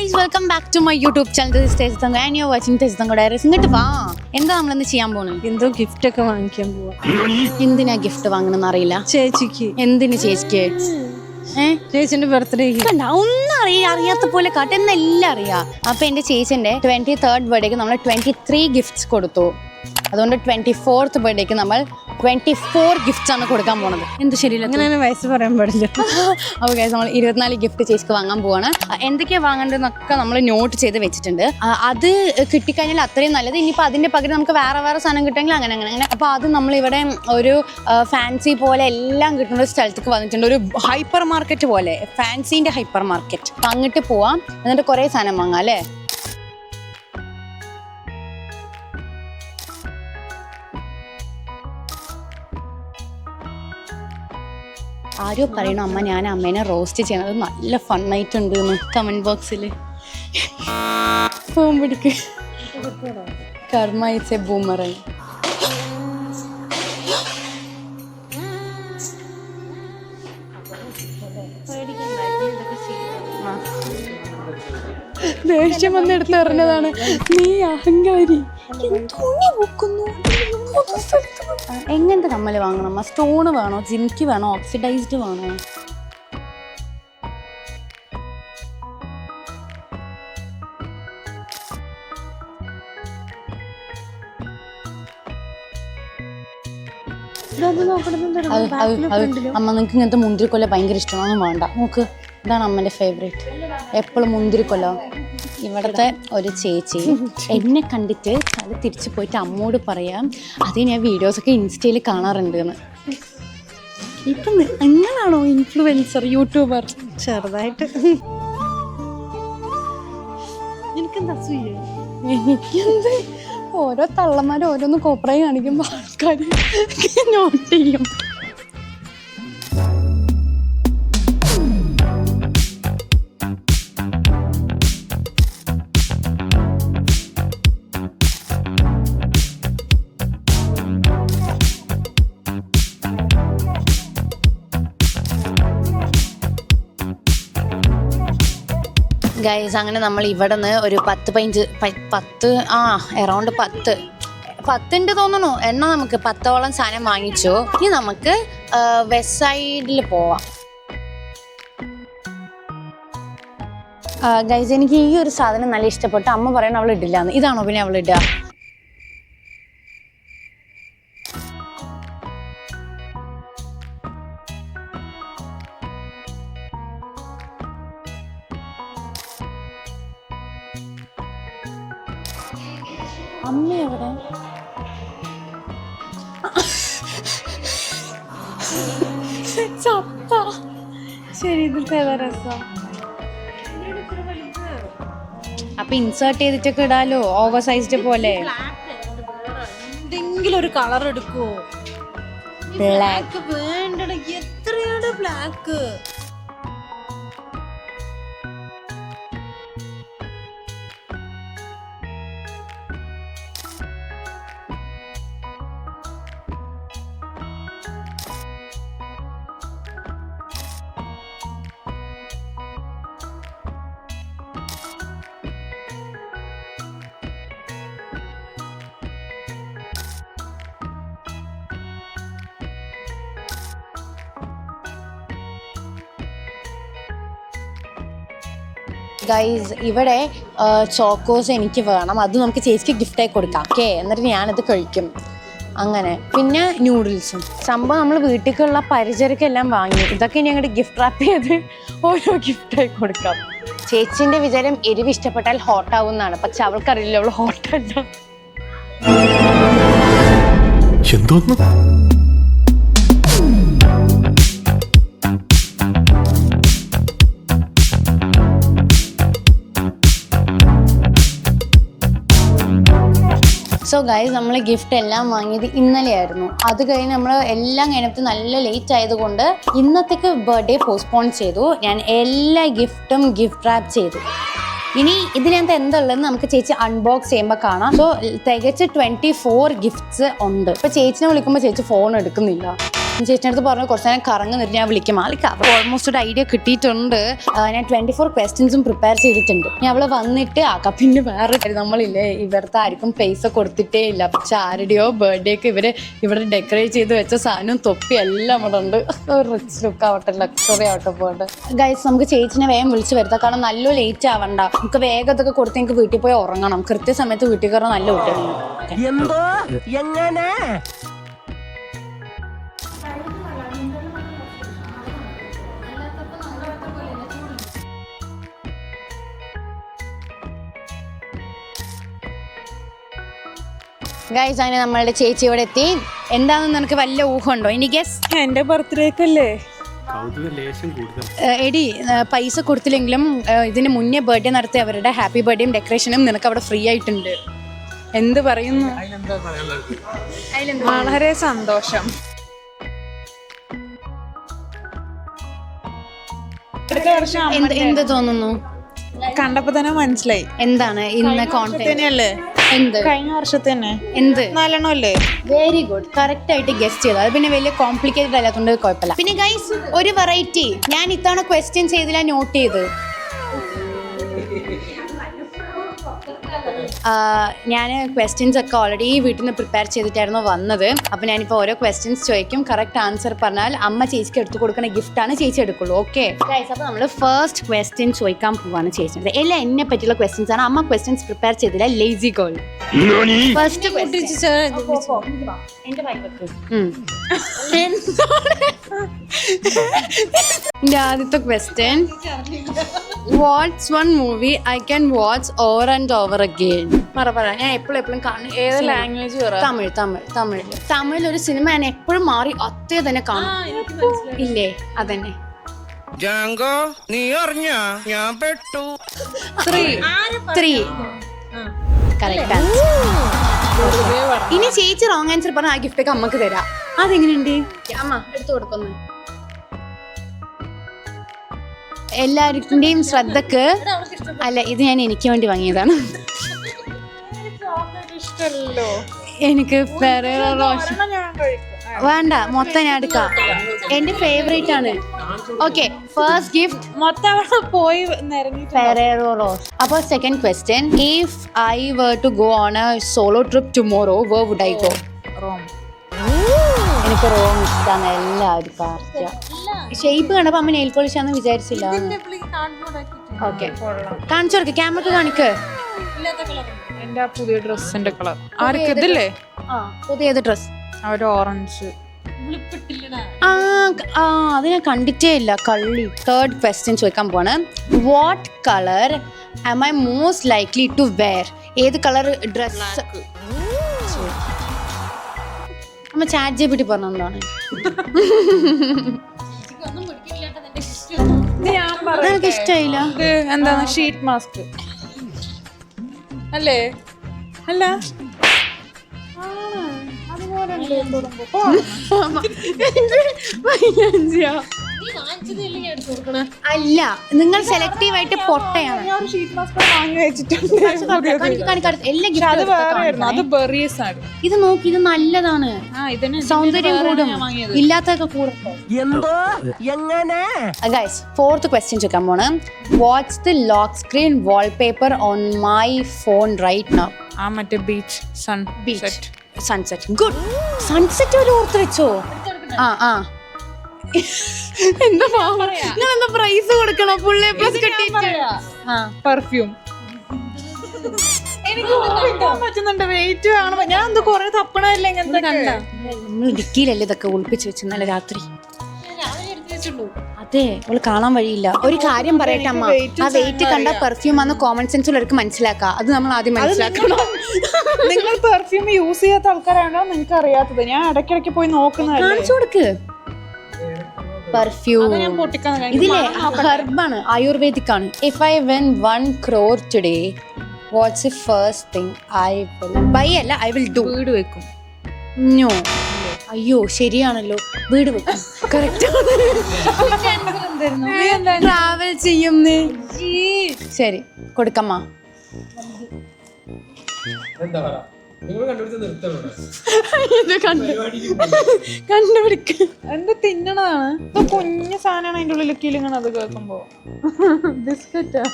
guys, welcome back to my YouTube channel. This is Tejithango and you're watching Tejithango Diaries. ഇങ്ങോട്ട് വാ. എന്താ നമ്മളിന്ന് ചെയ്യാൻ പോകുന്നത്? എന്തോ ഗിഫ്റ്റ് ഒക്കെ വാങ്ങിക്കാൻ പോവാ. എന്തിനാ ഗിഫ്റ്റ് വാങ്ങണമെന്ന് അറിയില്ല. ചേച്ചിക്ക്. എന്തിന് ചേച്ചിക്ക്? ചേച്ചിന്റെ ബർത്ത്ഡേക്ക്. ഒന്നും അറിയാത്ത പോലെ കാട്ടെ എന്നെല്ലാം അറിയാം. അപ്പൊ എന്റെ ചേച്ചിന്റെ 23rd ബർത്ത്ഡേക്ക് നമ്മൾ 23 ഗിഫ്റ്റ്സ് കൊടുത്തു. അതുകൊണ്ട് 24th ബർത്ത്ഡേക്ക് നമ്മൾ 24 ഗിഫ്റ്റ്സ് ആണ് കൊടുക്കാൻ പോണത്. എന്ത് ശരിയല്ല, അങ്ങനെ വയസ്സ് പറയാൻ പാടില്ല. അപ്പോൾ ഗൈസ് നമ്മൾ 24 ഗിഫ്റ്റ് ചേച്ചിക്ക് വാങ്ങാൻ പോവാണ്. എന്തൊക്കെയാണ് വാങ്ങേണ്ടതെന്നൊക്കെ നമ്മൾ നോട്ട് ചെയ്ത് വെച്ചിട്ടുണ്ട്. അത് കിട്ടിക്കഴിഞ്ഞാൽ അത്രയും നല്ലത്. ഇനിയിപ്പോൾ അതിൻ്റെ പകരം നമുക്ക് വേറെ സാധനം കിട്ടുമെങ്കിൽ അങ്ങനെ. അപ്പോൾ അത് നമ്മളിവിടെ ഒരു ഫാൻസി പോലെ എല്ലാം കിട്ടുന്ന ഒരു സ്ഥലത്തേക്ക് വന്നിട്ടുണ്ട്. ഒരു ഹൈപ്പർ മാർക്കറ്റ് പോലെ, ഫാൻസീൻ്റെ ഹൈപ്പർ മാർക്കറ്റ്. അപ്പം അങ്ങോട്ട് പോവാം, എന്നിട്ട് കുറേ സാധനം വാങ്ങാം അല്ലേ. ആരോ പറയണു അമ്മ ഞാൻ അമ്മേനെ റോസ്റ്റ് ചെയ്യണത് നല്ല ഫണ്ണായിട്ടുണ്ട് എന്ന് കമൻറ്റ് ബോക്സിൽ. ഫോൺ പിടിക്ക്. കർമ്മ ഇറ്റ്സ് എ ബൂമറങ്. ദേഷ്യം വന്നെടുത്ത് എറിഞ്ഞതാണ്. നീ അഹങ്കാരി. എങ്ങനത്തെ കമ്മല് വാങ്ങണം? സ്റ്റോണ് വേണോ, ജിംക്കി വേണോ, ഓക്സിഡൈസ്ഡ് വേണോ? അമ്മ നിങ്ങൾക്ക് ഇങ്ങനത്തെ മുന്തിരിക്കൊല്ല ഭയങ്കര ഇഷ്ടമാണെന്നും വേണ്ട. നോക്ക്, ഇതാണ് അമ്മൻ്റെ ഫേവറേറ്റ്. എപ്പോഴും മുന്തിരിക്കൊല്ല. ഇവിടുത്തെ ഒരു ചേച്ചി എന്നെ കണ്ടിട്ട് അത് തിരിച്ചു പോയിട്ട് അമ്മോട് പറയാം അത് ഞാൻ വീഡിയോസൊക്കെ ഇൻസ്റ്റയിൽ കാണാറുണ്ട് എന്ന്. ഇപ്പം നിങ്ങളാണോ ഇൻഫ്ലുവൻസർ, യൂട്യൂബർ? ചെറുതായിട്ട്. എനിക്കെന്താ അസൂയ? എനിക്കെന്ത്, ഓരോ തള്ളന്മാർ ഓരോന്ന് കോപ്പറായി കാണിക്കുമ്പോൾ ആൾക്കാർ നോട്ട് ചെയ്യും. ഗൈസ്, അങ്ങനെ നമ്മൾ ഇവിടെ നിന്ന് ഒരു 10 അറൗണ്ട് 10 തോന്നുന്നു എണ്ണ. നമുക്ക് 10ഓളം സാധനം വാങ്ങിച്ചു. ഇനി നമുക്ക് വെസ്റ്റ് സൈഡിൽ പോവാം. ഗൈസ്, എനിക്ക് ഈ ഒരു സാധനം നല്ല ഇഷ്ടപ്പെട്ടു. അമ്മ പറയണ അവൾ ഇടില്ലാന്ന്. ഇതാണോ പിന്നെ അവൾ ഇടുക? അമ്മ എവിടെ? ചത്ത. ശരി, ഇതിൽ ഏതാ രസം? അപ്പൊ ഇൻസേർട്ട് ചെയ്തിട്ടൊക്കെ ഇടാലോ, ഓവർ സൈസ്ഡ് പോലെ. എന്തെങ്കിലും ഒരു കളർ എടുക്കുവോ? ബ്ലാക്ക് വേണ്ടട, എത്രയാണ് ബ്ലാക്ക്? ഗൈസ്, ഇവിടെ ചോക്കോസ് എനിക്ക് വേണം. അത് നമുക്ക് ചേച്ചിക്ക് ഗിഫ്റ്റായി കൊടുക്കാം. ഓക്കെ, എന്നിട്ട് ഞാനത് കഴിക്കും. അങ്ങനെ പിന്നെ നൂഡിൽസും സംഭവം നമ്മൾ വീട്ടിലേക്കുള്ള പരിചരക്കെല്ലാം വാങ്ങി. ഇതൊക്കെ ഇനി അങ്ങോട്ട് ഗിഫ്റ്റ് റാപ്പ് ചെയ്ത് ഓരോ ഗിഫ്റ്റായി കൊടുക്കാം. ചേച്ചിൻ്റെ വിചാരം എരിവ് ഇഷ്ടപ്പെട്ടാൽ ഹോട്ടാവും എന്നാണ്. പക്ഷെ അവൾക്കറിയില്ല അവൾ ഹോട്ടല്ല. എന്തോന്ന്? സോ ഗൈസ്, നമ്മൾ ഗിഫ്റ്റ് എല്ലാം വാങ്ങിയത് ഇന്നലെയായിരുന്നു. അത് കഴിഞ്ഞ് നമ്മൾ എല്ലാം കഴിഞ്ഞിട്ട് നല്ല ലേറ്റ് ആയതുകൊണ്ട് ഇന്നത്തേക്ക് ബർത്ത്ഡേ പോസ്റ്റ്പോൺ ചെയ്തു. ഞാൻ എല്ലാ ഗിഫ്റ്റും ഗിഫ്റ്റ് റാപ്പ് ചെയ്തു. ഇനി ഇതിനകത്ത് എന്തുള്ളതെന്ന് നമുക്ക് ചേച്ചി അൺബോക്സ് ചെയ്യുമ്പോൾ കാണാം. സോ തികച്ച് 24 ഗിഫ്റ്റ്സ് ഉണ്ട്. ഇപ്പൊ ചേച്ചിനെ വിളിക്കുമ്പോൾ ചേച്ചി ഫോൺ എടുക്കുന്നില്ല. ചേച്ചിൻ്റെ അടുത്ത് പറഞ്ഞു കുറച്ച് നേരം കറങ്ങുന്നിട്ട് ഞാൻ വിളിക്കും. ആൾക്ക് ഓൾമോസ്റ്റ് ഒരു ഐഡിയ കിട്ടിയിട്ടുണ്ട്. ഞാൻ 24 ക്വസ്റ്റ്യൻസും പ്രിപ്പയർ ചെയ്തിട്ടുണ്ട്. ഞാൻ അവള് വന്നിട്ട് ആക്കാം. പിന്നെ വേറെ നമ്മളില്ലേ ഇവരുടെ ആർക്കും പൈസ കൊടുത്തിട്ടേ ഇല്ല. പക്ഷെ ആരുടെയോ ബർത്ത്ഡേക്ക് ഇവിടെ ഡെക്കറേറ്റ് ചെയ്ത് വെച്ച സാധനവും തൊപ്പി എല്ലാം ഇവിടെ ഉണ്ട്. റിച്ച് ലുക്ക് ആവട്ടെ, ലക്ഷറി ആവട്ടെ പോട്ടെ. ഗൈസ് നമുക്ക് ചേച്ചിനെ വേഗം വിളിച്ച് വരുത്താം. കാരണം നല്ല ലേറ്റ് ആവണ്ട. നമുക്ക് വേഗം ഇതൊക്കെ കൊടുത്ത് എനിക്ക് വീട്ടിൽ പോയി ഉറങ്ങണം. കൃത്യസമയത്ത് വീട്ടിൽ കയറാൻ നല്ല കുട്ടിയാണ്. ഗൈസ് അങ്ങനെ നമ്മളുടെ ചേച്ചി ഇവിടെ എത്തി. എന്താണെന്ന് നിനക്ക് വല്ല ഊഹമുണ്ടോ? ഇനി ഗസ്. എന്റെ ബർത്ത്ഡേക്കല്ലേ? എടി പൈസ കൊടുത്തില്ലെങ്കിലും ഇതിന് മുന്നേ ബർത്ത്ഡേ നടത്തിയ അവരുടെ ഹാപ്പി ബർത്ത്ഡേയും ഡെക്കറേഷനും നിനക്ക് അവിടെ ഫ്രീ ആയിട്ടുണ്ട്. എന്ത് പറയുന്നു? വളരെ സന്തോഷം. അടുത്ത വർഷം എന്ത് തോന്നുന്നു? കണ്ടപ്പോ തന്നെ മനസ്സിലായി. എന്താണ് ഇന്ന് കോൺടെന്റ്? എന്ത് കഴിഞ്ഞ വർഷത്തെ തന്നെ എന്ത് 4 അല്ലേ? വെരി ഗുഡ്, കറക്റ്റ് ആയിട്ട് ഗസ്റ്റ് ചെയ്തു. അത് പിന്നെ വലിയ കോംപ്ലിക്കേറ്റഡ് അല്ലാത്തതുകൊണ്ട് കുഴപ്പമില്ല. പിന്നെ ഗൈസ് ഒരു വെറൈറ്റി ഞാൻ ഇത്തവണ ക്വസ്റ്റ്യൻസ് ചെയ്തില്ല, നോട്ട് ചെയ്ത്. ഞാൻ ക്വസ്റ്റ്യൻസ് ഒക്കെ ഓൾറെഡി വീട്ടിൽ നിന്ന് പ്രിപ്പയർ ചെയ്തിട്ടായിരുന്നു വന്നത്. അപ്പോൾ ഞാനിപ്പോൾ ഓരോ ക്വസ്റ്റ്യൻസ് ചോദിക്കും. കറക്റ്റ് ആൻസർ പറഞ്ഞാൽ അമ്മ ചേച്ചിക്ക് എടുത്തു കൊടുക്കുന്ന ഗിഫ്റ്റാണ് ചേച്ചി എടുക്കുള്ളൂ. ഓക്കെ ഗൈസ്, അപ്പോൾ നമ്മൾ ഫസ്റ്റ് ക്വസ്റ്റ്യൻ ചോദിക്കാൻ പോവാണ് ചേച്ചി. എല്ലാം എന്നെ പറ്റിയുള്ള ക്വസ്റ്റ്യൻസ് ആണ്. അമ്മ ക്വസ്റ്റ്യൻസ് പ്രിപ്പയർ ചെയ്തില്ല, ലേസി ഗേൾ. ഫസ്റ്റ് എൻ്റെ ആദ്യത്തെ question, what's one movie I can watch over and over again? പറ. ഞാൻ എപ്പോഴും കാണും. ഏത് ലാംഗ്വേജ്? തമിഴ് ഒരു സിനിമ ഞാൻ എപ്പോഴും മാറി ഒത്തേ തന്നെ കാണും. ഇല്ലേ? അതന്നെ. Correct answer. ഇനി ചേച്ചി റോങ് ആൻസർ പറഞ്ഞ ആ ഗിഫ്റ്റ് ഒക്കെ അമ്മക്ക് തരാം. അതെങ്ങനെയുണ്ട്? അമ്മ എടുത്തു കൊടുക്കുന്നു. എല്ലാവരുടെയും ശ്രദ്ധക്ക്. അല്ല, ഇത് ഞാൻ എനിക്ക് വേണ്ടി വാങ്ങിയതാണ്. എനിക്ക് വേണ്ട, മൊത്തം ഞാൻ എടുക്കാം. എന്റെ ഫേവറേറ്റ് ആണ്. ഓക്കെ, ഫസ്റ്റ് ഗിഫ്റ്റ് മൊത്തം പോയി. Ferrero Rocher. അപ്പോൾ second question, if I were to go on a solo trip tomorrow where would I go? Rome. എനിക്ക് റോം ഇഷ്ടമാണ്. എല്ലാവർക്കും ഷേപ്പ് കണ്ടപ്പോ അമ്മ നെയിൽ പോളിഷ് ആണെന്ന് വിചാരിച്ചില്ല. ഓക്കെ, കാണിച്ചു കൊടുക്ക, ക്യാമറക്ക് കാണിക്ക്. എന്റെ പുതിയ ഡ്രസ്സിന്റെ കളർ. ആർക്ക് ഇതില്ലേ? പുതിയത് ഡ്രസ്, ഒരു ഓറഞ്ച്. അത് ഞാൻ കണ്ടിട്ടേ ഇല്ല, കള്ളി. തേർഡ് ക്വസ്റ്റ്യൻ ചോദിക്കാൻ പോവാണ്. What colour am I most likely to wear? ഏത് കളർ ഡ്രസ്? അമ്മ ചാറ്റ് ജിപിടി പറഞ്ഞതാണ്. എനിക്ക് ഇഷ്ടമായില്ല. എന്താണ്? ഷീറ്റ് മാസ്ക് അല്ലേ? അല്ല, അല്ല, നിങ്ങൾ സെലക്റ്റീവ് ആയിട്ട് പൊട്ടയാണ്. ഇത് നോക്കി, ഇത് നല്ലതാണ്. സൗന്ദര്യം കൂടും, ഇല്ലാത്തൊക്കെ കൂടും. ഗൈസ്, ഫോർത്ത് ക്വസ്റ്റ്യൻ ചോദിക്കാൻ പോണ്. What's the lock screen wallpaper on my phone right now? മറ്റേ ബീച്ച് സൺസെറ്റ്. ഗുഡ്, സൺസെറ്റ് ഒരു ഓർത്ത് വെച്ചോ? എന്താ ഞാൻ എന്താ പ്രൈസ് കൊടുക്കണം? ഫുൾ എ പ്ലസ് കിട്ടിയിട്ട്. പെർഫ്യൂം. എനിക്ക് പറ്റുന്നുണ്ട്. വെയിറ്റ് കാണുമ്പോ ഞാൻ എന്താ കൊറേ തപ്പണല്ലേ? ഇങ്ങനത്തെ കണ്ട നമ്മൾ ഡിക്കിയിലല്ലേ ഇതൊക്കെ ഒളിപ്പിച്ച് വെച്ച് ഇന്നലെ രാത്രി. അതെ, അവള് കാണാൻ വഴിയില്ല. ഒരു കാര്യം പറയട്ടെ അമ്മ, ആ വെയിറ്റ് കണ്ട പെർഫ്യൂം ആണെന്ന് കോമൺ സെൻസ് ഉള്ളവർക്ക് മനസ്സിലാക്കാം. അത് നമ്മൾ ആദ്യം മനസ്സിലാക്കണം. നിങ്ങൾ പെർഫ്യൂം യൂസ് ചെയ്യാത്ത ആൾക്കാരാണോ നിങ്ങൾക്ക് അറിയാത്തത്? ഞാൻ ഇടയ്ക്കിടയ്ക്ക് പോയി നോക്കുന്നതല്ലേ. കാണിച്ചു കൊടുക്ക്. പെർഫ്യൂം ഇതിലെ ഹെർബാണ്, ആയുർവേദിക് ആണ്. If I win 1 crore today, watts the first thing I will buy? അല്ല, ഐ വിൽ ഡു. വീട് വെക്കും. നോ. അയ്യോ, ശരിയാണല്ലോ, വീട് വെക്കും. കറക്റ്റ്. ട്രാവൽ ചെയ്യും. ശരി, കൊടുക്കമ്മ. ഇത് കണ്ടുപിടിക്ക. എന്ത് തിന്നണതാണ്? ഇപ്പൊ കുഞ്ഞു സാധനമാണ് അതിന്റെ ഉള്ളിൽ കിലുങ്ങണത് കേൾക്കുമ്പോ. ബിസ്ക്കറ്റാ,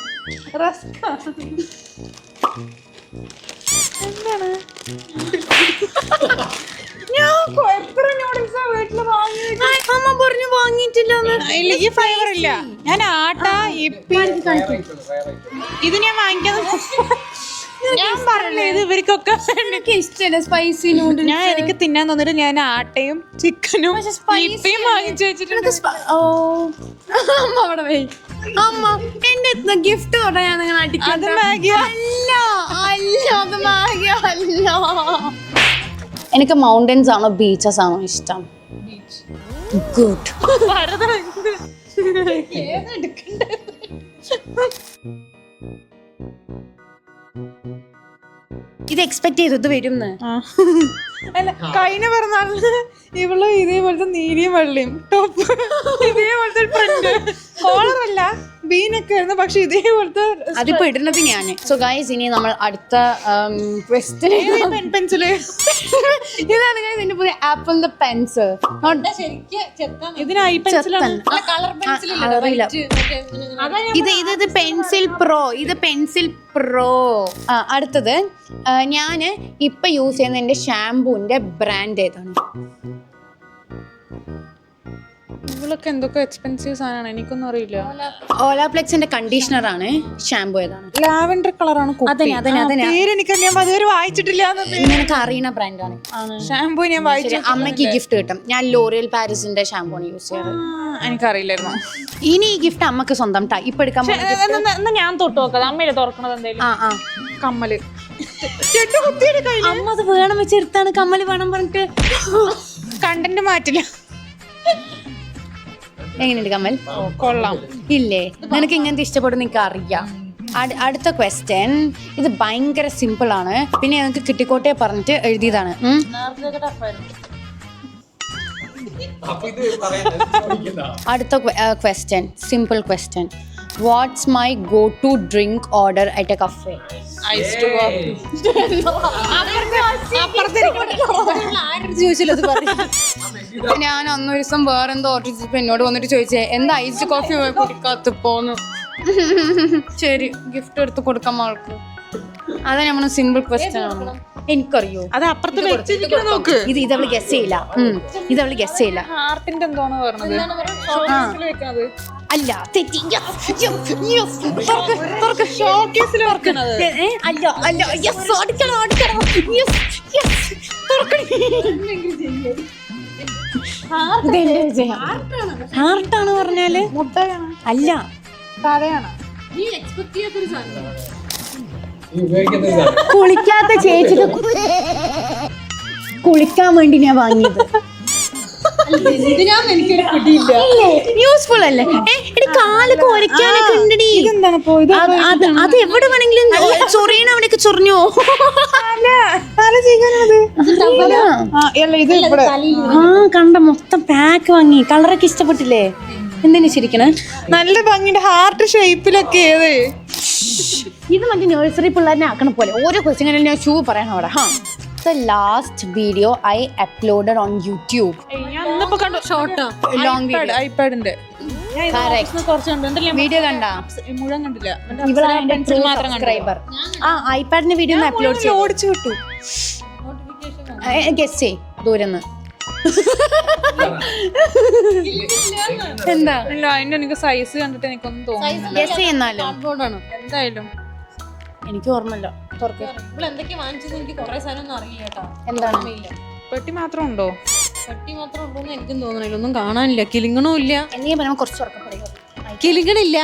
റസ്കാ, എന്താണ്? ഞാൻ എത്ര നൂഡിൽസാ വീട്ടില് വാങ്ങി. അമ്മ പറഞ്ഞു വാങ്ങിയിട്ടില്ല. ഈ ഫ്ലേവർ ഇല്ല. ഞാൻ ആട്ട ഇപ്പി ഇത് ഞാൻ വാങ്ങിക്കാന്ന് ഞാൻ പറഞ്ഞില്ലേ, ഇത് ഇവർക്കൊക്കെ ഇഷ്ടല്ല സ്പൈസി നൂഡിൽസ്. ഞാൻ എനിക്ക് തിന്നാൻ തോന്നിട്ട് ഞാൻ ആട്ടയും ചിക്കനും ഇപ്പിയും വാങ്ങിച്ചു വെച്ചിട്ടുണ്ട്. അമ്മ അവിടെ പോയി. അമ്മ എന്റെ ഗിഫ്റ്റ് തൊട്ടാ ഞാൻ നിങ്ങൾ അത് മാഗിയാ? അല്ല അല്ല, അത് മാഗി അല്ല. എനിക്ക് മൗണ്ടൻസ് ആണോ ബീച്ചസ് ആണോ ഇഷ്ടം? ഗുഡ്. ഇത് എക്സ്പെക്ട് ചെയ്തത് വരും. അല്ല, കഴിഞ്ഞ പിറന്നാളിന് ഇവള് ഇതേപോലത്തെ നീലിയും വെള്ളയും ടോപ്പ്, ഇതേപോലത്തെ പ്രിന്റ്, കോളറല്ല ബീനൊക്കെ ആയിരുന്നു, പക്ഷെ ഇതേപോലത്തെ അതിപ്പോ ഇടുന്നത് ഞാന്. സോ ഗൈസ്, ഇനി നമ്മൾ അടുത്ത പെൻസില് ഇതാണ് guys എന്റെ പുതിയ ആപ്പിളിന്റെ പെൻസിൽ. ഇതിനായി പെൻസിലാണ്. അറിയില്ല. ഇത് പെൻസിൽ പ്രോ. ഇത് പെൻസിൽ പ്രോ. അടുത്തത് ഞാന് ഇപ്പൊ യൂസ് ചെയ്യുന്ന എന്റെ ഷാംപൂന്റെ ബ്രാൻഡ് ഏതാണ്? ഇവളൊക്കെ എന്തൊക്കെ എക്സ്പെൻസീവ് സാധനമാണ്, എനിക്കൊന്നും അറിയില്ല. ഓലാപ്ലെക്സിന്റെ കണ്ടീഷണർ ആണ്. ഷാംപൂ ഏതാണ്? ലാവൻഡർ കളറാണ്. പേര് എനിക്ക് ഞാൻ അതുവരെ വായിച്ചിട്ടില്ല. നിനക്ക് അറിയുന്ന ബ്രാൻഡാണ്. ഷാംപൂ ഞാൻ വായിച്ചു. അമ്മയ്ക്ക് ഗിഫ്റ്റ് കിട്ടും. ഞാൻ ലോറിയൽ പാരീസിന്റെ ഷാംപൂ ആണ് യൂസ് ചെയ്യാറ്. എനിക്കറിയില്ലല്ലോ. ഇനി ഈ ഗിഫ്റ്റ് അമ്മക്ക് സ്വന്തം ട്ടാ. ഇപ്പൊ എടുക്കാൻ ഞാൻ തൊട്ട് നോക്കാം. അമ്മയിലെ തുറക്കണത് എന്തായാലും. കമ്മല് അമ്മ അത് വേണം വെച്ചെടുത്താണ്. കമ്മല് വേണം പറഞ്ഞിട്ട് കണ്ടന്റ് മാറ്റില്ല. എങ്ങനെയുണ്ട് കമ്മൽ? കൊള്ളാം. ഇല്ലേ? നിനക്ക് ഇങ്ങനത്തെ ഇഷ്ടപ്പെടും, നിനക്ക് അറിയാം. അടുത്ത ക്വസ്റ്റ്യൻ. ഇത് ഭയങ്കര സിമ്പിൾ ആണ്. പിന്നെ ഞങ്ങൾക്ക് കിട്ടിക്കോട്ടെ പറഞ്ഞിട്ട് എഴുതിയതാണ്. അടുത്ത question, simple question. What's my go to drink order at a cafe? ഞാൻ അന്നൊരു ദിവസം വേറെന്തോ ഓർഡർ ചെയ്തപ്പോ എന്നോട് വന്നിട്ട് ചോദിച്ചേ എന്താ ഐസ്ഡ് കോഫി കുടിക്കാത്തപ്പോന്ന്. ശരി, ഗിഫ്റ്റ് എടുത്ത് കൊടുക്കാം ആൾക്ക്. അതാ നമ്മള് സിമ്പിൾ ക്വസ്റ്റ്യൻ ആണ്. എനിക്കറിയോ? അത് അപ്പുറത്ത് വെച്ചിരിക്കണം നോക്ക്. ഇതവള് ഗസ് ചെയ്യില്ല. ഇതവള് ഗസ് ചെയ്യില്ല. ഹാർട്ടിന്റെ എന്തോന്ന് പറഞ്ഞത്? അല്ല, തെറ്റി. ഹാർട്ടാണ് പറഞ്ഞാല് അല്ല, തലയാണ്. കുളിക്കാത്ത ചേച്ചിക്ക് കുളിക്കാൻ വേണ്ടി ഞാൻ വാങ്ങിയത്. യൂസ്ഫുൾ അല്ലേ? കാല് കുരയ്ക്കാനൊക്കെ ഉണ്ടടി. അത് എവിടെ വേണമെങ്കിലും ചൊറിയണ അവിടെയൊക്കെ ചൊറിഞ്ഞോ? കണ്ട മൊത്തം പാക്ക് വാങ്ങി. കളറൊക്കെ ഇഷ്ടപ്പെട്ടില്ലേ? എന്തിനു ശരിക്കണേ? നല്ല ഭംഗിയുടെ ഹാർട്ട് ഷേപ്പിലൊക്കെ. ഇത് മറ്റേ നഴ്സറി പിള്ളേരെ ആക്കണ പോലെ ഓരോ ക്വസ്റ്റ്യൻ ഞാൻ ഷൂ പറയണം അവിടെ. The last video I uploaded on YouTube. Long video. ഐപാഡിന്റെ വീഡിയോ കണ്ടാ? മുഴുവൻ കണ്ടില്ല. സബ്സ്ക്രൈബർ. ഐപാഡിന്റെ വീഡിയോ അപ്ലോഡ് ചെയ്തു. ഓടിച്ചു വിട്ടു. ഗസ് ചെയ് ദൂരെന്ന്. എന്താ? ഇല്ല, അതിന്റെ എനിക്ക് സൈസ് കണ്ടിട്ട് എനിക്കൊന്നും തോന്നുന്നു. ഗസ് ചെയ്യുന്നാലും എന്തായാലും എനിക്ക് ഓർമ്മയില്ല. എന്താണ്? പെട്ടി മാത്രം ഉണ്ടോ? പെട്ടി മാത്രം ഉണ്ടോന്ന് എനിക്കും തോന്നണില്ല. ഒന്നും കാണാനില്ല. കിലിങ്ങണും ഇല്ല. എന്നെ പറയുമ്പോൾ കുറച്ച് ഉറക്കപ്പെടുക. കിലിങ്ങണില്ല.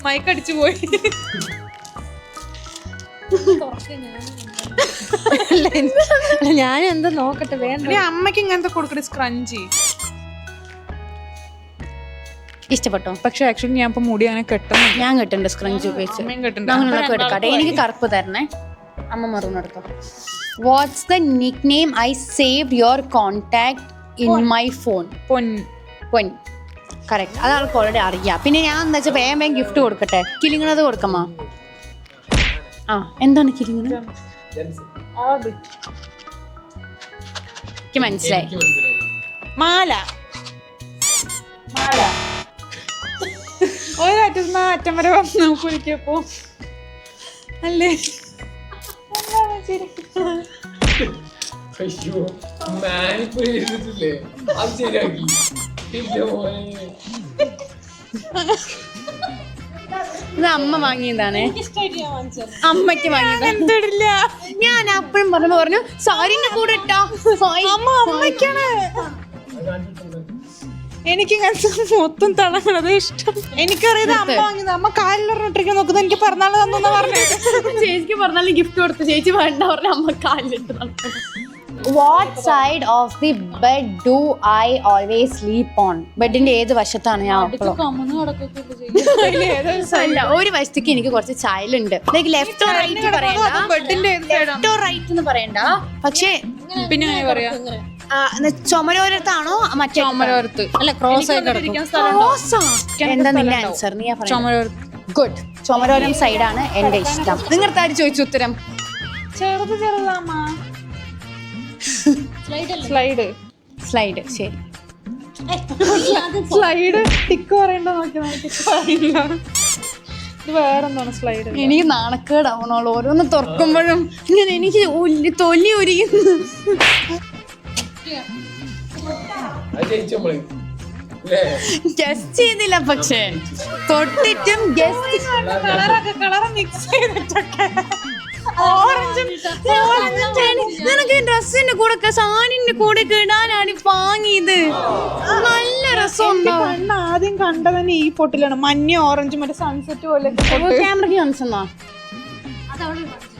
മൈക്കടിച്ചു പോയി. ഞാൻ എന്താ നോക്കട്ടെ. വേണ്ട, അമ്മയ്ക്ക് ഇങ്ങനത്തെ കൊടുക്കണ സ്ക്രഞ്ചി ഇഷ്ടപ്പെട്ടോ? പക്ഷെ ആക്ച്വലി ഞാൻ ഇപ്പൊ മുടി അങ്ങനെ കെട്ടുന്നു. ഞാൻ കെട്ടുണ്ട് സ്ക്രഞ്ച് ഉപയോഗിച്ച്. അങ്ങനെയുള്ളൊക്കെ എടുക്കട്ടെ. എനിക്ക് കറുപ്പ് തരണേ. അമ്മ മറൂന്ന് എടുക്കാം. What's the Nick name I save your contact in my phone? Pon. Correct. അത് ആൾക്ക് ഓൾറെഡി അറിയാം. പിന്നെ ഞാൻ എന്താ വെച്ചാൽ വേഗം ഗിഫ്റ്റ് കൊടുക്കട്ടെ. കിളിങ്ങണത് കൊടുക്കമ്മ. ആ എന്താണ് കിരിങ്ങനെ? എനിക്ക് മനസ്സിലായി. മാല ഒരറ്റത്ത് അറ്റം വരെ വന്നു കുളിക്കപ്പോ അല്ലേ? അയ്യോ ഞാനിപ്പോ എഴുതിട്ടില്ലേ അത് ശരിയാക്കി. ഇത് അമ്മ വാങ്ങിയതാണ്, അമ്മയ്ക്ക് വാങ്ങിയതാണ്. എന്തിടില്ല ഞാൻ അപ്പഴും പറഞ്ഞു സാരിന്റെ കൂടെ ഇട്ടാ. അമ്മ അമ്മയ്ക്കാണ്. എനിക്ക് മൊത്തം തളങ്ങണത് ഇഷ്ടം. എനിക്കറിയത് അമ്മ വാങ്ങിയത്. അമ്മ കാലിലിട്ടിരിക്കാൻ നോക്കുന്നത് എനിക്ക് പിറന്നാള് തന്നു പറഞ്ഞത്. ചേച്ചിക്ക് പറഞ്ഞാൽ ഗിഫ്റ്റ് കൊടുത്തു, ചേച്ചി വേണ്ട പറഞ്ഞ അമ്മ കാലിലിട്ട്. What side of the bed do I always sleep on? ബെഡിന്റെ ഏത് വശത്താണ് ഞാൻ? അല്ല, ഒരു വശത്തേക്ക് എനിക്ക് കുറച്ച് ചായലുണ്ട്. ലൈക്ക് ലെഫ്റ്റ് ഓർ റൈറ്റ് പറയണ്ട, ലെഫ്റ്റ് ഓർ റൈറ്റ് എന്ന് പറയണ്ട. പക്ഷേ പിന്നെ പറയാ ചുമരോരത്താണോ മറ്റേ ചുമരോരത്ത്? അല്ല, ക്രോസ് ആയി കിടക്കും. എന്താ നിന്റെ ആൻസർ? നീ ചുമരോരത്ത്. ഗുഡ്. ചുമരോരം സൈഡാണ് എന്റെ ഇഷ്ടം. നിങ്ങളുടെ ആര് ചോദിച്ചു ഉത്തരം? ചെറുതാമ്മ. സ്ലൈഡ്. സ്ലൈഡ്. ശരി. സ്ലൈഡ് ടിക്ക് പറയണ്ട നോക്കി പറയില്ല. ഇത് വേറെന്താണ് സ്ലൈഡ്? എനിക്ക് നാണക്കേടാവണോളൂ ഓരോന്ന് തുറക്കുമ്പോഴും ഇങ്ങനെ എനിക്ക് തൊലി ഉരിയുന്നു. ഗസ്റ്റ് ചെയ്തില്ല, പക്ഷേ തൊട്ടിട്ടും കളറ് മിക്സ് ചെയ്തിട്ടൊക്കെ നിനക്ക് ഡ്രസ്സിന്റെ കൂടെ സാരിന്റെ കൂടെ ഇടാനാണ് വാങ്ങിയത്. നല്ല രസമുണ്ടോ? കണ്ണ് ആദ്യം കണ്ടതന്നെ ഈ പൊട്ടിലാണ്. മഞ്ഞ ഓറഞ്ച് മറ്റേ സൺസെറ്റ് പോലെ. ക്യാമറയ്ക്ക് കാണിച്ചെന്നാ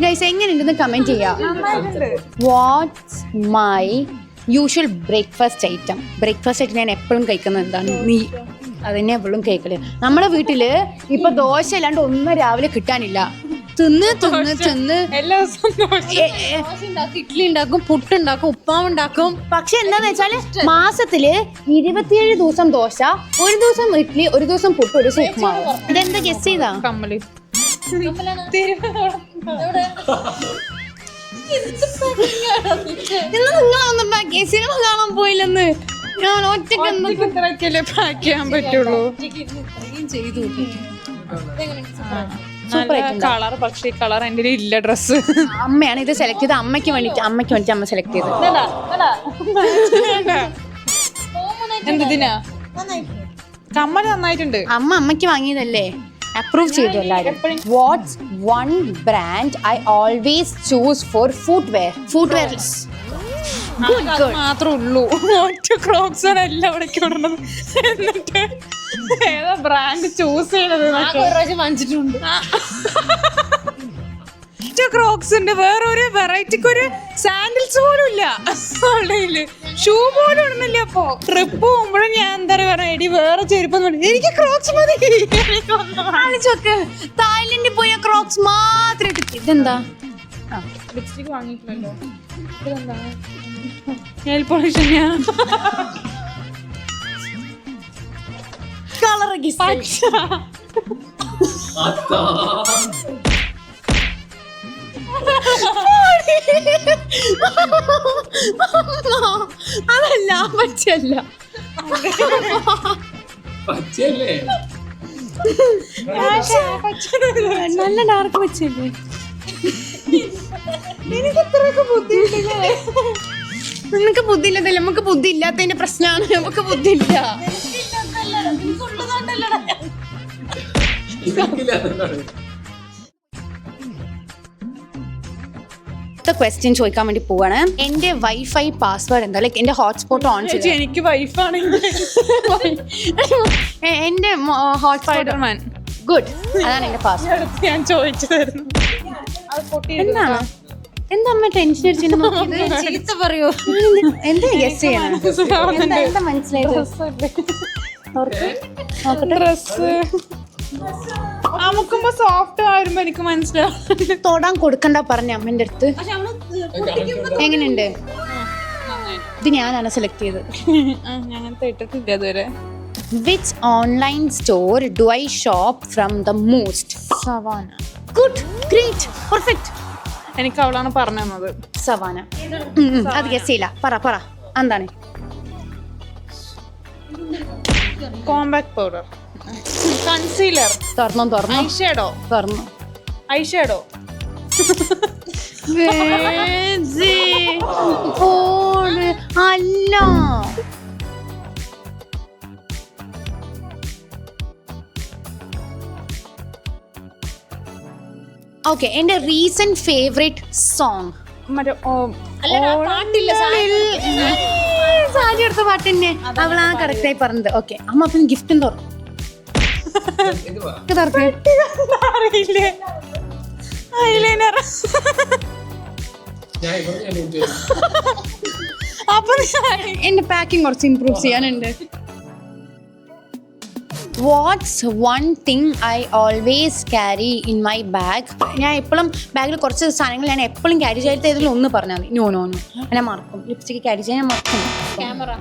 ഗൈസ് എങ്ങനെയുണ്ടെന്ന് കമന്റ് ചെയ്യാം. What's my usual breakfast item? Breakfast ആയിട്ട് ഞാൻ എപ്പോഴും കഴിക്കുന്നത് എന്താണ്? നീ അതന്നെ എപ്പോഴും കേൾക്കല്. നമ്മുടെ വീട്ടില് ഇപ്പൊ ദോശ അല്ലാണ്ട് ഒന്നും രാവിലെ കിട്ടാനില്ല. തിന്ന് എല്ലാ ദിവസവും ഇഡ്ഡലി ഉണ്ടാക്കും, പുട്ടുണ്ടാക്കും, ഉപ്പാവുണ്ടാക്കും. പക്ഷെ എന്താന്ന് വെച്ചാല് മാസത്തില് 27 ദിവസം ദോശ, ഒരു ദിവസം ഇഡ്ഡലി, ഒരു ദിവസം പുട്ട്, ഒരു ദിവസം ഉപ്പുമാവ്. ഇതെന്താ ഗസ് ചെയ്താ? കമ്മല്. നിങ്ങളൊന്നും സിനിമ കാണാൻ പോയില്ലെന്ന്. ഞാൻ ഒറ്റയ്ക്കല്ലേ പാക്ക് ചെയ്യാൻ പറ്റുള്ളൂ. കളർ, പക്ഷേ കളർ എന്റെ ഇല്ല. ഡ്രസ് അമ്മയാണ് ഇത് സെലക്ട് ചെയ്ത്. അമ്മയ്ക്ക് വേണ്ടിട്ട് അമ്മ സെലക്ട് ചെയ്ത്. എന്തിനാ? കമ്മല് നന്നായിട്ടുണ്ട്. അമ്മയ്ക്ക് വാങ്ങിയതല്ലേ, അപ്രൂവ് ചെയ്തു എല്ലാവരും. What's one brand I always choose for footwear? മാത്രമേ ഉള്ളൂ. ഒറ്റ ക്രോക്സ് ആണ് എല്ലാം ഇവിടേക്ക് വിടുന്നത്. എന്നിട്ട് ഏതാ ബ്രാൻഡ് ചൂസ് ചെയ്യണത്? വാങ്ങിച്ചിട്ടുണ്ട്. ക്രോക്സിന്റെ വേറൊരു വെറൈറ്റിക്ക് ഒരു സാൻഡിൽസ് പോലും ഇല്ല. ഷൂ പോലും ഇടുന്നില്ല. അപ്പൊ ട്രിപ്പ് പോകുമ്പോഴും ഞാൻ എന്താ പറയാ, എടി വേറെ ചെരുപ്പ് എനിക്ക് ക്രോക്സ് മതി. തായ്ലൻഡിൽ പോയ ക്രോക്സ് മാത്രം. ഇതെന്താ? ലിപ്സ്റ്റിക് വാങ്ങിയിട്ടില്ലല്ലോ. ഇതെന്താ? Nail polish. കളർ അതല്ല, പച്ചല്ല. നല്ല ഡാർക്ക് പച്ചല്ലേ? എനിക്ക് ഇത്രയൊക്കെ ബുദ്ധിമുട്ടില്ലേ? നിനക്ക് ബുദ്ധി ഇല്ലതല്ല, നമുക്ക് ബുദ്ധി ഇല്ലാത്തതിന്റെ പ്രശ്നമാണ്. നമുക്ക് ബുദ്ധി ഇല്ല. ക്വസ്റ്റ്യൻ ചോദിക്കാൻ വേണ്ടി പോവാണ്. എന്റെ വൈഫൈ പാസ്വേഡ് എന്താ? ലൈക്ക് എന്റെ ഹോട്ട്സ്പോട്ട് ഓൺ ചെയ്തു. എനിക്ക് വൈഫാണെങ്കിൽ എന്റെ ഹോട്ട്സ്പോട്ട്. ഗുഡ്, അതാണ് എന്റെ പാസ്വേഡ്. ഞാൻ ചോദിച്ചതായിരുന്നു. എന്താണ്? എന്താ അമ്മ ടെൻഷൻ അടിച്ചിട്ട് നോക്കിയത്? ചീത്ത പറയോ? എന്താ ഗസ് ചെയ്യണം? എന്താ മനസ്സിലായത്? ഡ്രസ് അമുക്കുമ്പോ സോഫ്റ്റ് ആയിരുമ്പോ എനിക്ക് മനസ്സിലാവും. തൊടാൻ കൊടുക്കണ്ട പറഞ്ഞ അമ്മന്റെ അടുത്ത്. എങ്ങനെയുണ്ട്? ഇത് ഞാനാണ് സെലക്ട് ചെയ്തത്. ഞങ്ങനത്തെ ഇട്ടിട്ടില്ല ഇതുവരെ. Which online store do I shop from the most? Savanna. Good, great, perfect. എനിക്ക് അവളാണ് പറഞ്ഞു തന്നത്. സവാന. അത് ഗസ് ചെയ്യില്ല. പറ എന്താണ്? കോമ്പാക്ട് പൗഡർ, കൺസീലർ, തുറന്നു ഐഷാഡോ. അല്ല, ഓക്കെ. എന്റെ റീസെന്റ് ഫേവറേറ്റ് സോങ് മറ്റേ സാജി എടുത്ത പാട്ട് തന്നെ. അവളാ കറക്റ്റ് ആയി പറഞ്ഞത്. ഓക്കെ അമ്മ, അപ്പം ഗിഫ്റ്റും തുറന്നു. ഐലൈനർ. അപ്പൊ എന്റെ പാക്കിംഗ് കുറച്ച് ഇംപ്രൂവ് ചെയ്യാനുണ്ട്. What's one thing I always carry in my bag? ഞാൻ എപ്പോഴും ബാഗിൽ കുറച്ച് സാധനങ്ങൾ ഞാൻ എപ്പോഴും ക്യാരി ചെയ്യാത്ത ഏതെങ്കിലും ഒന്ന് പറഞ്ഞാൽ മതി. നോ ഞാൻ മറക്കും. ലിപ്സ്റ്റിക് ക്യാരി ചെയ്യാൻ ഞാൻ മറക്കും. ക്യാമറ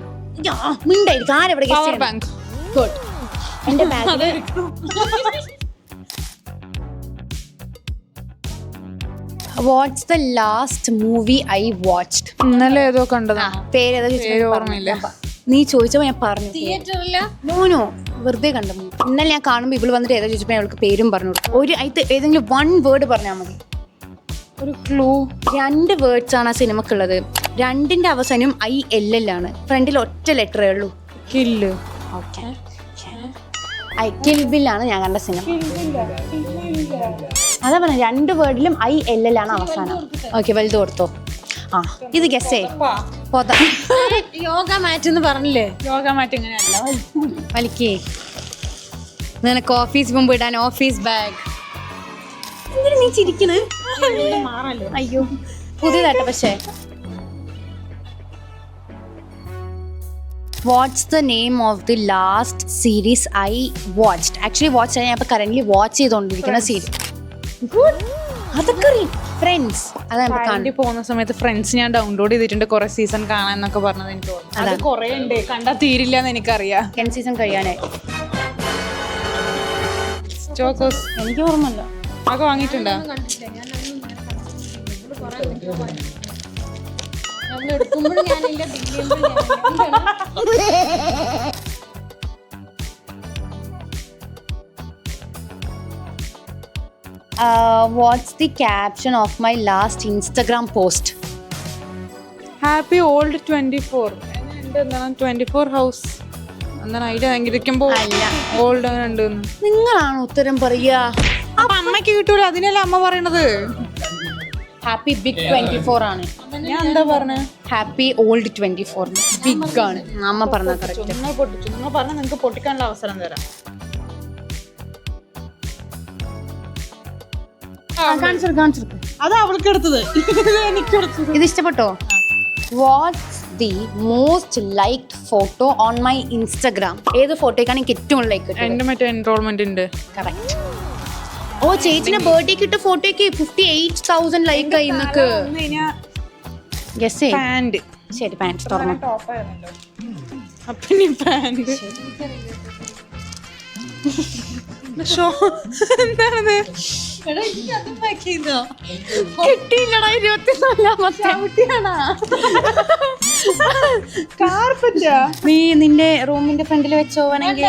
മിണ്ടായിരിക്കും. ആരെവിടെ പവർ ബാങ്ക്. ഗുഡ്. എന്റെ bag. What's the last movie I watched? ഇന്നലെ ഏതോ കണ്ടതാ. പേരേതാ ഓർമ്മയില്ല. നീ ചോദിച്ചപ്പോ ഞാൻ പറഞ്ഞു. തിയേറ്ററില്ല. നോ വെറുതെ കണ്ട മൂവി. ഇന്നലെ ഞാൻ കാണുമ്പോൾ ഇവള് വന്നിട്ട് ഏതാ ചോദിച്ചപ്പോ അവൾക്ക് പേരും പറഞ്ഞു കൊടുക്കും. ഒരു ഏതെങ്കിലും വൺ വേർഡ് പറഞ്ഞാൽ മതി. ഒരു ക്ലൂ. 2 വേർഡ്സ് ആണ് ആ സിനിമക്കുള്ളത്. 2ന്റെ അവസാനം ILL ആണ്. ഫ്രണ്ടിൽ ഒറ്റ ലെറ്ററേ ഉള്ളൂ. കില്ല്. ഓക്കെ. കിൽ ബിൽ ആണ് ഞാൻ കണ്ട സിനിമ. അതാ പറഞ്ഞ 2 വേർഡിലും ILL ആണ് അവസാനം. ഓക്കെ, വലുത് കൊടുത്തോ. ആ ഇത് ഗസ്സേ യോഗ മാറ്റ് എന്ന് പറഞ്ഞില്ലേ? യോഗ മാറ്റ് ഇങ്ങനെയല്ല. വലിക്കേ. നിനക്ക് ഓഫീസ് മുമ്പ് ഇടാൻ ഓഫീസ് ബാഗ്. എന്തിനാ നീ ചിരിക്കണേ? അയ്യോ, പുതിയതായിട്ട്. പക്ഷേ what's the name of the last series I watched? Actually watch ഞാൻ ഇപ്പൊ കറന്റ് വാച്ച് ചെയ്തോണ്ടിരിക്കുന്ന സീരീസ്. അതൊക്കെ ഫ്രണ്ട്സ്. അതാണ് പോകുന്ന സമയത്ത് ഫ്രണ്ട്സ് ഞാൻ ഡൗൺലോഡ് ചെയ്തിട്ടുണ്ട് കുറെ സീസൺ കാണാൻ എന്നൊക്കെ പറഞ്ഞത് എനിക്ക് തോന്നുന്നു. അത് കുറെ ഉണ്ട്, കണ്ടാ തീരില്ല എന്ന് എനിക്കറിയാം. സീസൺ കഴിയാനായി. ചോക്കോസ് എനിക്ക് ഓർമ്മല്ല. അതൊക്കെ വാങ്ങിയിട്ടുണ്ടോ? നമ്മൾ എടുക്കുമ്പോഴും ഞാനില്ല, watts the caption of my last Instagram post? Happy old 24. എന്താണ് 24 ഹൗസ് എന്താണ് അതിൽ ഇരിക്കുമ്പോ ഓൾഡ് ഉണ്ട്. നിങ്ങളാണ് ഉത്തരം പറയാ. അപ്പൊ അമ്മയ്ക്ക് കിട്ടൂല, അതിനല്ല അമ്മ പറയണത്. ഹാപ്പി ബിഗ് 24 ആണ്. ഞാൻ എന്താ പറഞ്ഞ? ഹാപ്പി ഓൾഡ് 24 ബിഗ് ആണ് അമ്മ പറഞ്ഞ. കറക്റ്റ്. നിങ്ങൾ പൊട്ടിച്ചു. നിങ്ങൾ പറഞ്ഞ നിങ്ങൾക്ക് പൊട്ടിക്കാനുള്ള അവസരം തരാം. അത് അവൾക്ക് എടുത്തത്, എനിക്ക് എടുത്തത്. ഇത് ഇഷ്ടപ്പെട്ടോ? Watts the most liked photo on my Instagram? ഏത് ഫോട്ടോയ്ക്കാണ് എനിക്ക് ഏറ്റവും ലൈക്ക്? എന്റെ മറ്റേ എൻറോൾമെന്റ് ഉണ്ട്. കറക്റ്റ്. ഓ, ചേച്ചിന്റെ ബർത്ത്ഡേ കിട്ടിയ ഫോട്ടോയ്ക്ക് 58,000 ലൈക്ക് ആയി. നിനക്ക് ഗസ് പാന്റ്. ശരി, പാന്റ് തുറന്നു. അപ്പൊ നീ പാന്റ് എന്താണത്? കിട്ടിയില്ലടാ. 24ാമത്തെ നീ നിന്റെ റൂമിന്റെ ഫ്രണ്ടിൽ വെച്ചോ വേണമെങ്കിൽ.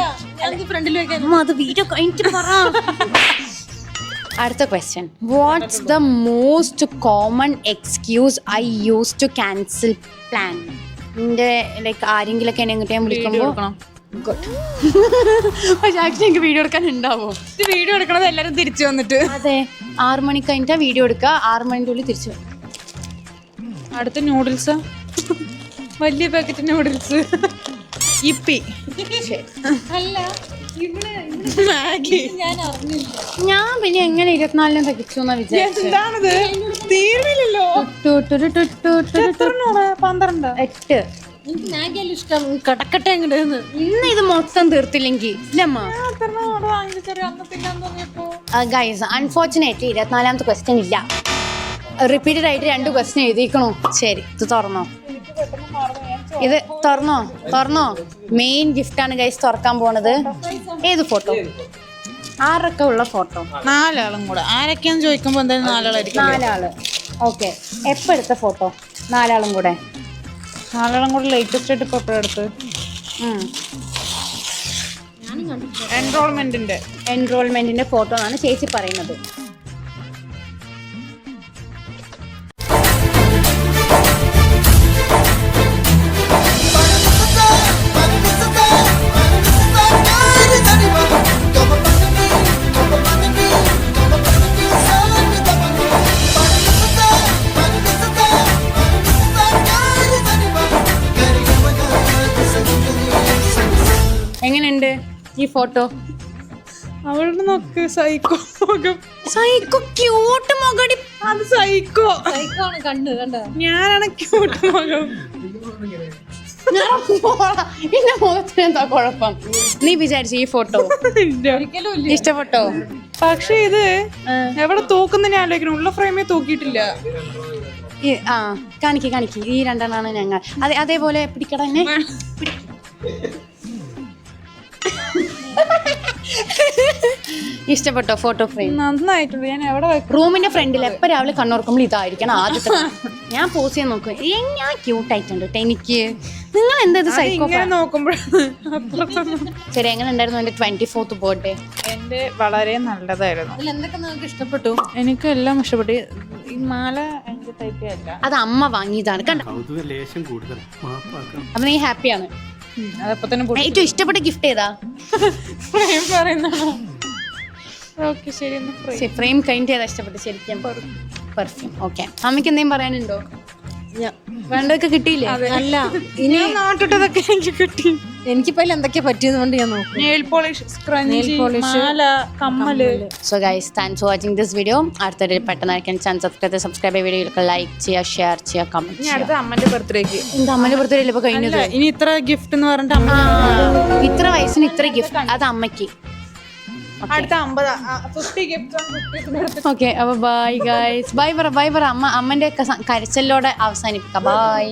ഫ്രണ്ടിൽ വെക്കാൻ അത് വീഡിയോ കഴിഞ്ഞിട്ട് പറ. അടുത്ത question. What's the most common excuse I use to cancel plan? നിന്റെ ലൈക്ക് ആരെങ്കിലൊക്കെ എന്നെ എങ്ങോട്ട് ഞാൻ വിളിക്കുമ്പോൾ ഗുഡ്. പക്ഷെ ആക്ച്വലി എനിക്ക് വീഡിയോ എടുക്കാൻ ഉണ്ടാവോ? വീഡിയോ എടുക്കണത് എല്ലാരും തിരിച്ചു വന്നിട്ട്. അതെ, 6 മണിക്ക് കഴിഞ്ഞിട്ടാ വീഡിയോ എടുക്കുക. 6 മണിന്റെ ഉള്ളിൽ തിരിച്ചു വരും. അടുത്ത നൂഡിൽസ്, വലിയ പാക്കറ്റ് നൂഡിൽസ്. ഇപ്പി. അല്ല, മാഗി. ഞാൻ പിന്നെ എങ്ങനെ 24 തികച്ചു എന്നാ വിചാരിച്ചത്. എന്താണത്? തീർന്നില്ലല്ലോ. 12. 8. എനിക്ക് മാഗിയല്ല ഇഷ്ടം. കടക്കട്ടെ അങ്ങോട്ട്. ഇന്ന് ഇത് മൊത്തം തീർത്തില്ലെങ്കിൽ ഇല്ലമ്മ. ഗൈസ്, അൺഫോർച്ചുനേറ്റ്ലി 24ാമത്തെ ക്വസ്റ്റ്യൻ ഇല്ല. റിപ്പീറ്റഡ് ആയിട്ട് 2 ക്വസ്റ്റ്യൻ എഴുതിക്കണോ? ശരി, ഇത് തുറന്നോ. ഇത് തുറന്നോ. മെയിൻ ഗിഫ്റ്റ് ആണ് ഗൈസ് തുറക്കാൻ പോണത്. ഏത് ഫോട്ടോ? ആറൊക്കെ ഉള്ള ഫോട്ടോ? 4 ആളും കൂടെ. ആരൊക്കെയാന്ന് ചോദിക്കുമ്പോ എന്തായാലും 4 ആളായിരിക്കും. 4 ആള്. ഓക്കെ, എപ്പോ എടുത്ത ഫോട്ടോ? 4 ആളും കൂടെ. 4 ആളും കൂടെ ലേറ്റസ്റ്റ് ആയിട്ട് ഇപ്പൊ എപ്പോഴാ എടുത്ത്? എൻറോൾമെന്റിന്റെ ഫോട്ടോ ആണ് ചേച്ചി പറയുന്നത്. എങ്ങനെയുണ്ട് ഈ ഫോട്ടോ? അവളുടെ നോക്ക് സൈക്കോ മുഖം. സൈക്കോ ക്യൂട്ട് മുഖടി. അത് സൈക്കോ. സൈക്കോണ് കണ്ണ് കണ്ട. ഞാനാണ് ക്യൂട്ട് മുഖം. എന്റെ മുഖത്തിന് എന്താ കുഴപ്പം? നീ വിചാരിച്ചു ഈ ഫോട്ടോ ഇഷ്ടപ്പെട്ടോ? പക്ഷെ ഇത് എവിടെ തൂക്കുന്ന ഞാൻ ആലോചിക്കണം. ഉള്ള ഫ്രെയിമേ തൂക്കിയിട്ടില്ല. കാണിക്ക് ഈ 2 ഞങ്ങൾ. അതേപോലെ പിടിക്കട തന്നെ. ഇഷ്ടപ്പെട്ടോ ഫോട്ടോ ഫ്രെയിം? നന്നായിട്ടുണ്ട്. ഞാൻ എവിടെ റൂമിന്റെ ഫ്രണ്ടിൽ എപ്പോ രാവിലെ കണ്ണോർക്കുമ്പോൾ ഇതായിരിക്കണം ആദ്യത്തെ. ഞാൻ പോസ് ചെയ്യാൻ നോക്കും. ഞാൻ ക്യൂട്ട് ആയിട്ടുണ്ട് എനിക്ക്. നിങ്ങൾ എന്താ ഇത് സൈക്കോ നോക്കുമ്പോഴാണ്. ശരി, എങ്ങനെ ഉണ്ടായിരുന്നു എന്റെ 24th ബർത്ത്ഡേ? എന്റെ വളരെ നല്ലതായിരുന്നു. അതിൽ എന്തൊക്കെ നിങ്ങൾക്ക് ഇഷ്ടപ്പെട്ടു? എനിക്ക് എല്ലാം ഇഷ്ടപ്പെട്ടു. ഈ മാല എനിക്ക് ടൈപ്പേ അല്ല. അത് അമ്മ വാങ്ങിയതാണ് കണ്ട. അപ്പൊ നീ ഹാപ്പിയാണ്? അതപ്പോ തന്നെ ഏറ്റവും ഇഷ്ടപ്പെട്ട ഗിഫ്റ്റ് ഏതാ? ഓക്കെ ശരി. ഫ്രെയിം കഴിഞ്ഞിട്ട് ഏതാ ഇഷ്ടപ്പെട്ടു ശരിക്കും? പെർഫ്യൂം. ഓക്കെ, അമ്മയ്ക്ക് എന്തെങ്കിലും പറയാനുണ്ടോ? വേണ്ടതൊക്കെ കിട്ടിയില്ലേ? അല്ല, ഇനി നാട്ടിട്ടതൊക്കെ എനിക്ക് കിട്ടി. എനിക്കിപ്പോ എന്തൊക്കെയാ പറ്റിയതുകൊണ്ട് ഞാൻ നോക്കും. നെയിൽ പോളിഷ്, സ്ക്രഞ്ചി, മാല, കമ്മല്. So guys, thanks for watching this video. അടുത്തൊരു പെട്ടെന്നായിരിക്കും ചാനൽ സബ്സ്ക്രൈബ് വീഡിയോയിലൊക്കെ ലൈക്ക് ചെയ്യുക, ഷെയർ ചെയ്യുക, കമന്റ് ഇനി ചെയ്യുക. അടുത്ത അമ്മന്റെ ബർത്ത്ഡേക്ക്. എന്താ അമ്മന്റെ ബർത്ത്ഡേ ഇപ്പൊ കഴിഞ്ഞത്? ഇനി ഇത്ര ഗിഫ്റ്റ് എന്ന് പറഞ്ഞിട്ട് അമ്മ ഇത്ര വയസ്സിന് ഇത്ര ഗിഫ്റ്റ്, അത് അമ്മയ്ക്ക്. അടുത്ത 50 ഗിഫ്റ്റ്. ഓക്കെ, അപ്പൊ ബൈ ഗൈസ്. ബൈ പറ അമ്മന്റെ കരച്ചലോടെ അവസാനിപ്പിക്കാം. ബൈ.